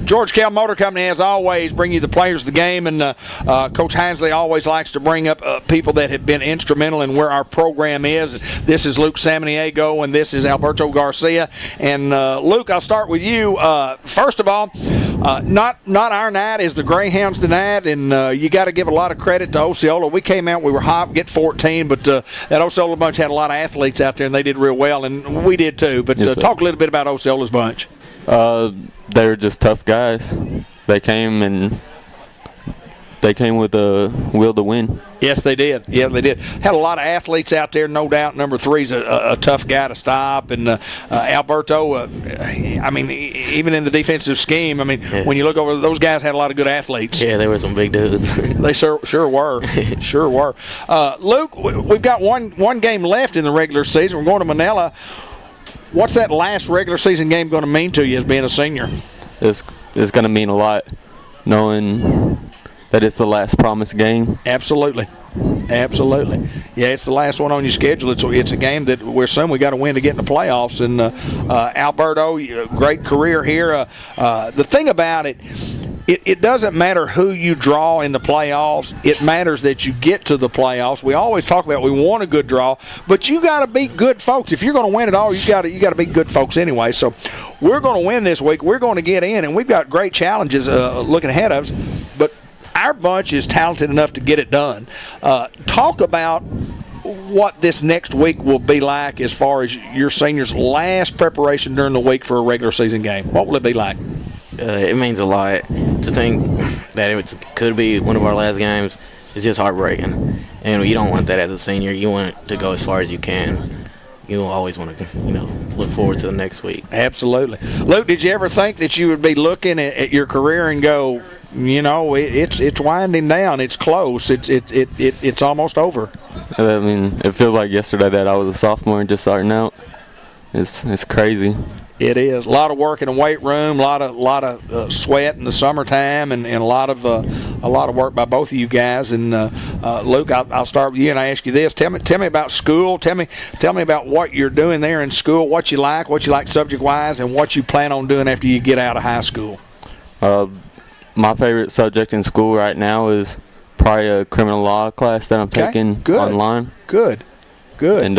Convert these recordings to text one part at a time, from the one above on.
George Kell Motor Company, as always, bring you the players of the game, and Coach Hinsley always likes to bring up people that have been instrumental in where our program is. This is Luke Samaniego, and this is Alberto Garcia. And Luke, I'll start with you. First of all, not our night is the Greyhounds tonight, and you got to give a lot of credit to Osceola. We came out, we were hot, get 14, but that Osceola bunch had a lot of athletes out there, and they did real well, and we did too. But talk a little bit about Osceola's bunch. They were just tough guys. They came with a will to win. Yes, they did. Yeah, they did. Had a lot of athletes out there, no doubt. Number 3's a tough guy to stop. And Alberto, I mean, even in the defensive scheme, I mean, when you look over, those guys had a lot of good athletes. Yeah, they were some big dudes. They sure were. Sure were. Luke, we've got one game left in the regular season. We're going to Manila. What's that last regular season game going to mean to you as being a senior? It's going to mean a lot, knowing that it's the last promised game. Absolutely. Yeah, it's the last one on your schedule. It's a game that we're assuming we got to win to get in the playoffs. And Alberto, great career here. The thing about it doesn't matter who you draw in the playoffs. It matters that you get to the playoffs. We always talk about we want a good draw, but you got to beat good folks. If you're going to win it all, you got to beat good folks anyway. So we're going to win this week. We're going to get in, and we've got great challenges looking ahead of us. But our bunch is talented enough to get it done. Talk about what this next week will be like as far as your seniors' last preparation during the week for a regular season game. What will it be like? It means a lot. To think that it could be one of our last games is just heartbreaking. And you don't want that as a senior. You want to go as far as you can. You always want to, look forward to the next week. Absolutely. Luke, did you ever think that you would be looking at your career and go, it's winding down, it's close, it's almost over? I mean, it feels like yesterday that I was a sophomore and just starting out. It's crazy. It is a lot of work in the weight room, a lot of sweat in the summertime, and a lot of work by both of you guys. And Luke, I'll start with you and I ask you this: tell me about school. Tell me about what you're doing there in school, what you like subject wise, and what you plan on doing after you get out of high school. My favorite subject in school right now is probably a criminal law class that I'm taking online. Good. And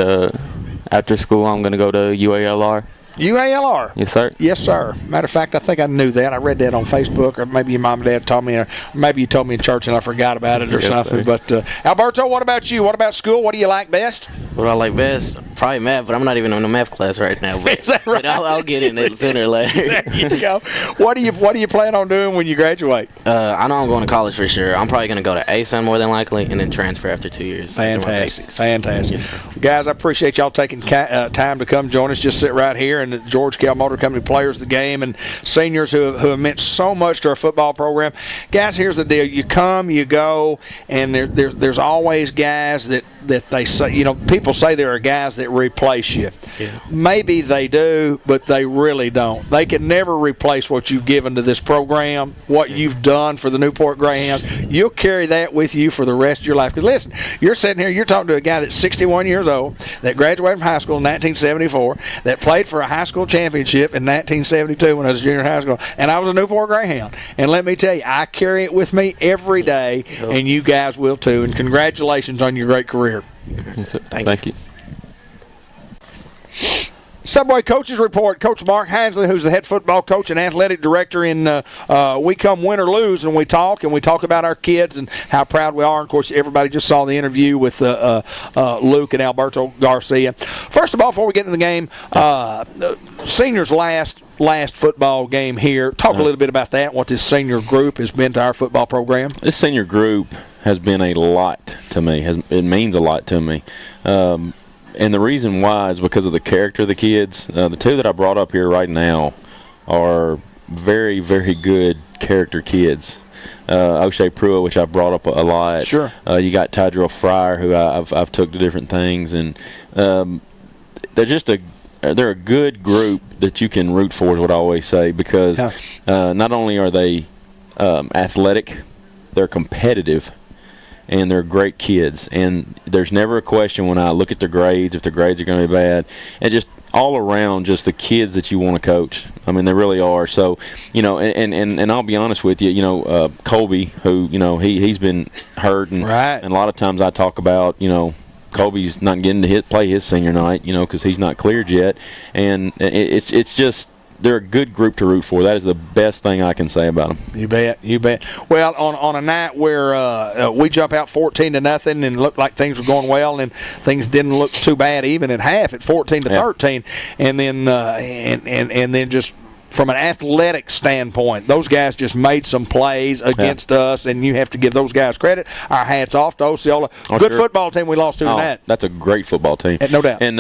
after school, I'm going to go to UALR. UALR? Yes, sir. Yes, sir. Matter of fact, I think I knew that. I read that on Facebook, or maybe your mom and dad told me, or maybe you told me in church and I forgot about it or something. Sir. But Alberto, what about you? What about school? What do you like best? What do I like best? Probably math, but I'm not even in a math class right now. But, Is that right? But I'll get in it sooner or later. There you go. What do you plan on doing when you graduate? I know I'm going to college for sure. I'm probably going to go to ASUN more than likely, and then transfer after 2 years. Fantastic. Yes, Guys, I appreciate y'all taking time to come join us. Just sit right here, and the George Kell Motor Company players of the game and seniors who have meant so much to our football program. Guys, here's the deal. You come, you go, and there's always guys that they say, people say there are guys that replace you. Yeah. Maybe they do, but they really don't. They can never replace what you've given to this program, what you've done for the Newport Greyhounds. You'll carry that with you for the rest of your life. Because listen, you're sitting here, you're talking to a guy that's 61 years old, that graduated from high school in 1974, that played for a high school championship in 1972 when I was a junior high school, and I was a Newport Greyhound. And let me tell you, I carry it with me every day, and you guys will too. And congratulations on your great career. Yes, sir. Thank you. Subway Coaches Report. Coach Mark Hinsley, who's the head football coach and athletic director in We Come Win or Lose, and we talk about our kids and how proud we are. And, of course, everybody just saw the interview with Luke and Alberto Garcia. First of all, before we get into the game, seniors' last football game here. Talk a little bit about that, what this senior group has been to our football program. This senior group has been a lot to me. It means a lot to me. And the reason why is because of the character of the kids. The two that I brought up here right now are very, very good character kids. O'Shea Pruitt, which I brought up a lot. Sure. You got Tydrell Fryer, who I've took to different things, and they're a good group that you can root for, is what I always say, because not only are they athletic, they're competitive, and they're great kids. And there's never a question when I look at their grades, if their grades are going to be bad. And just all around just the kids that you want to coach. I mean, they really are. So, and I'll be honest with you, Colby, who, he's been hurt. And a lot of times I talk about, Colby's not getting to play his senior night, because he's not cleared yet. And it's just, they're a good group to root for. That is the best thing I can say about them. You bet. Well, on a night where we jump out 14-0 and looked like things were going well, and things didn't look too bad even at half at 14-13, and then and then just from an athletic standpoint, those guys just made some plays against us, and you have to give those guys credit. Our hats off to Osceola. Good football team we lost to tonight. That's a great football team. No doubt. And,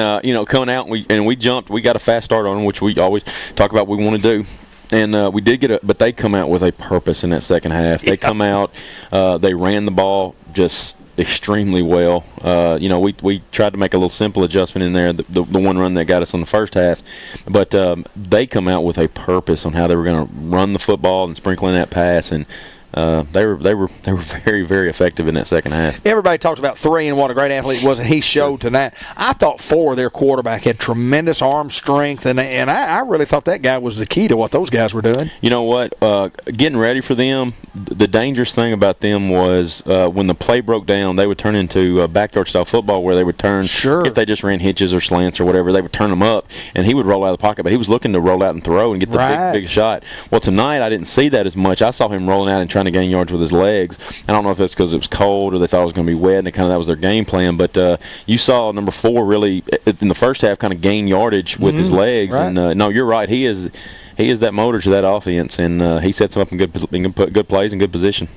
coming out, we jumped. We got a fast start on them, which we always talk about we want to do. And we did but they come out with a purpose in that second half. They come out, they ran the ball just extremely well. We tried to make a little simple adjustment in there, the one run that got us on the first half, but they come out with a purpose on how they were going to run the football and sprinkle in that pass, and they were very, very effective in that second half. Everybody talks about 3 and what a great athlete he was, and he showed tonight. I thought 4 of their quarterback had tremendous arm strength, and I really thought that guy was the key to what those guys were doing. You know what? Getting ready for them, the dangerous thing about them was when the play broke down, they would turn into backyard-style football where they would turn, if they just ran hitches or slants or whatever, they would turn them up, and he would roll out of the pocket, but he was looking to roll out and throw and get the big shot. Well, tonight I didn't see that as much. I saw him rolling out and trying to gain yards with his legs. I don't know if it's because it was cold or they thought it was going to be wet, and that was their game plan. But you saw number 4 really in the first half kind of gain yardage with his legs. And no, you're right. He is that motor to that offense, and he sets them up in good plays and good position.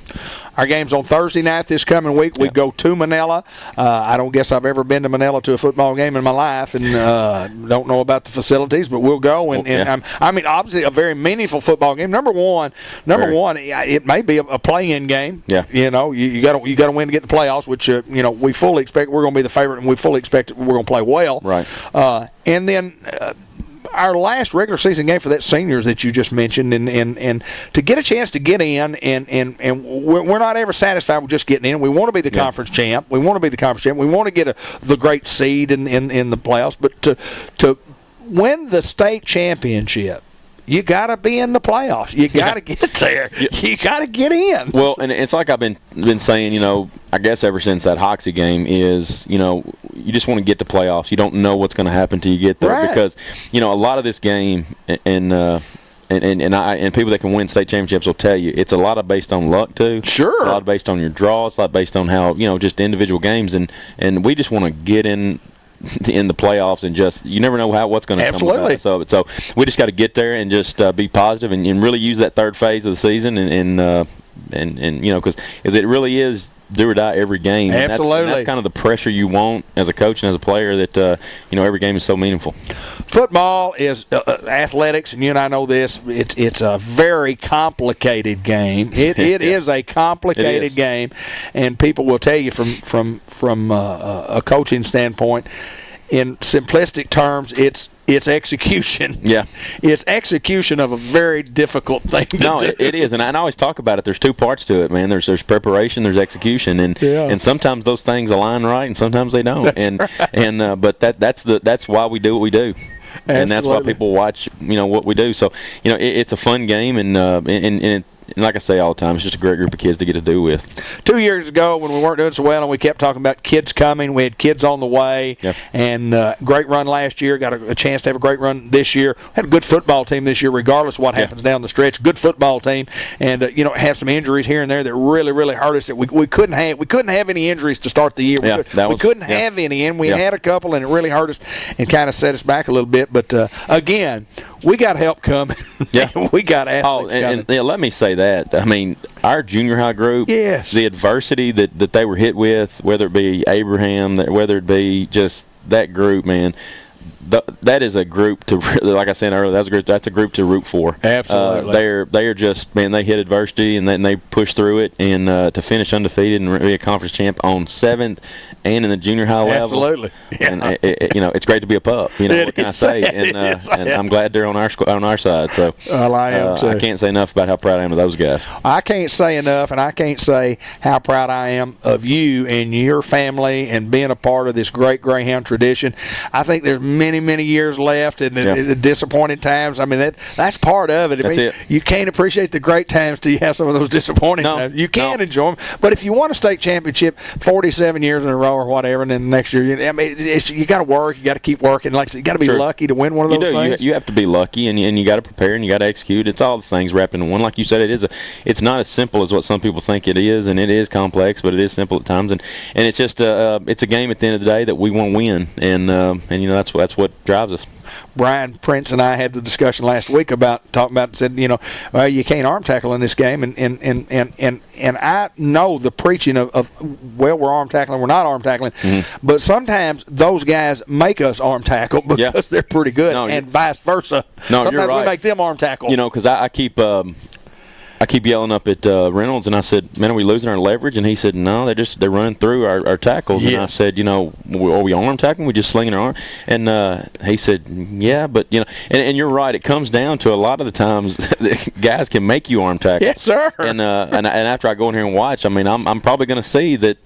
Our game's on Thursday night this coming week. We go to Manila. I don't guess I've ever been to Manila to a football game in my life, and don't know about the facilities, but we'll go. And obviously a very meaningful football game. Number one, it may be a play-in game. Yeah. You got to win to get the playoffs, which we fully expect we're going to be the favorite, and we fully expect we're going to play well. Right. And then. Our last regular season game for that seniors that you just mentioned, and to get a chance to get in, and we're not ever satisfied with just getting in. We want to be the conference champ. We want to get the great seed in the playoffs. But to win the state championship, you got to be in the playoffs. You got to get there. You got to get in. Well, and it's like I've been saying, I guess ever since that Hoxie game is, you just want to get to playoffs. You don't know what's going to happen till you get there because, a lot of this game and people that can win state championships will tell you it's a lot of based on luck too. Sure. It's a lot based on your draw. It's a lot based on how, just individual games, and we just want to get in the playoffs, and just you never know what's going to come about. So we just got to get there and just be positive and really use that third phase of the season and because it really is do or die every game. Absolutely. And that's kind of the pressure you want as a coach and as a player that every game is so meaningful. Football is athletics, and you and I know this. It's a very complicated game. It is a complicated game, and people will tell you from a coaching standpoint, in simplistic terms, it's execution. Yeah. It's execution of a very difficult thing to do. It is, and I always talk about it. There's 2 parts to it, man. There's preparation, there's execution, and sometimes those things align right, and sometimes they don't. But that's why we do what we do. Absolutely. And that's why people watch, what we do. So, it's a fun game, and like I say all the time, it's just a great group of kids to get to do with. 2 years ago, when we weren't doing so well and we kept talking about kids coming, we had kids on the way, and great run last year, got a chance to have a great run this year. Had a good football team this year, regardless of what happens down the stretch. Good football team, and have some injuries here and there that really, really hurt us. That we couldn't have any injuries to start the year. We couldn't have any, and we had a couple, and it really hurt us and kind of set us back a little bit. But again, we got help coming. We got athletes coming. And let me say that. I mean, our junior high group, the adversity that they were hit with, whether it be Abraham, whether it be just that group, man, that is a group to, like I said earlier, that's a group to root for. Absolutely. They are just, man, they hit adversity and then they push through it, and to finish undefeated and be a conference champ on 7th and in the junior high level. Absolutely. And it's great to be a pup. What can I say? And I'm glad they're on our side. So I am too. I can't say enough about how proud I am of those guys. I can't say enough, and I can't say how proud I am of you and your family and being a part of this great Greyhound tradition. I think there's many many, many years left and disappointing times. I mean, that's part of it. That's it. You can't appreciate the great times till you have some of those disappointing times. You can enjoy them, but if you want a state championship 47 years in a row or whatever, and then the next year, you got to work. You got to keep working. Like I said, you got to be lucky to win one of those things. You have to be lucky, and you got to prepare, and you got to execute. It's all the things wrapped into one. Like you said, it's not as simple as what some people think it is, and it is complex, but it is simple at times. And it's just it's a game at the end of the day that we want to win, and that's what drives us. Brian Prince and I had the discussion last week said you can't arm tackle in this game, and I know the preaching of we're arm tackling, we're not arm tackling, but sometimes those guys make us arm tackle because they're pretty good, and vice versa. No, sometimes you're right. we make them arm tackle. Because I keep yelling up at Reynolds, and I said, "Man, are we losing our leverage?" And he said, "No, they're running through our tackles." Yeah. And I said, are we arm tackling? We just slinging our arm? And he said, "Yeah, but and you're right. It comes down to a lot of the times the guys can make you arm tackle." Yes, sir. And after I go in here and watch, I mean, I'm probably going to see that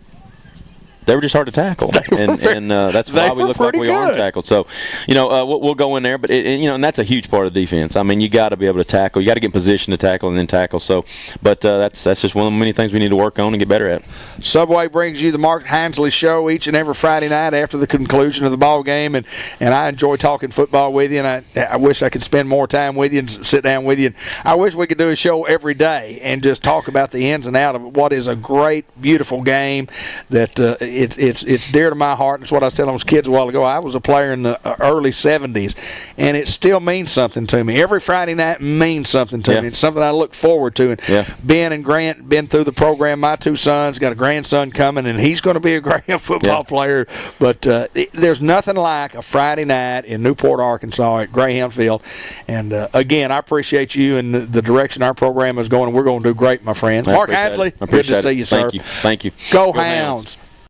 they were just hard to tackle, and that's why we look like we arm tackled. So, we'll go in there, but and that's a huge part of the defense. I mean, you got to be able to tackle. You got to get in position to tackle and then tackle. So, but that's just one of the many things we need to work on and get better at. Subway brings you the Mark Hinsley Show each and every Friday night after the conclusion of the ball game, and I enjoy talking football with you, and I wish I could spend more time with you and sit down with you. And I wish we could do a show every day and just talk about the ins and outs of what is a great, beautiful game that. It's dear to my heart. It's what I was telling those kids a while ago. I was a player in the early 70s, and it still means something to me. Every Friday night means something to me. It's something I look forward to. And Ben and Grant been through the program. My two sons, got a grandson coming, and he's going to be a great football player. But there's nothing like a Friday night in Newport, Arkansas at Greyhound Field. And, again, I appreciate you and the direction our program is going. We're going to do great, my friend. Mark Hinsley, good to see you, sir. Thank you. Go Hounds.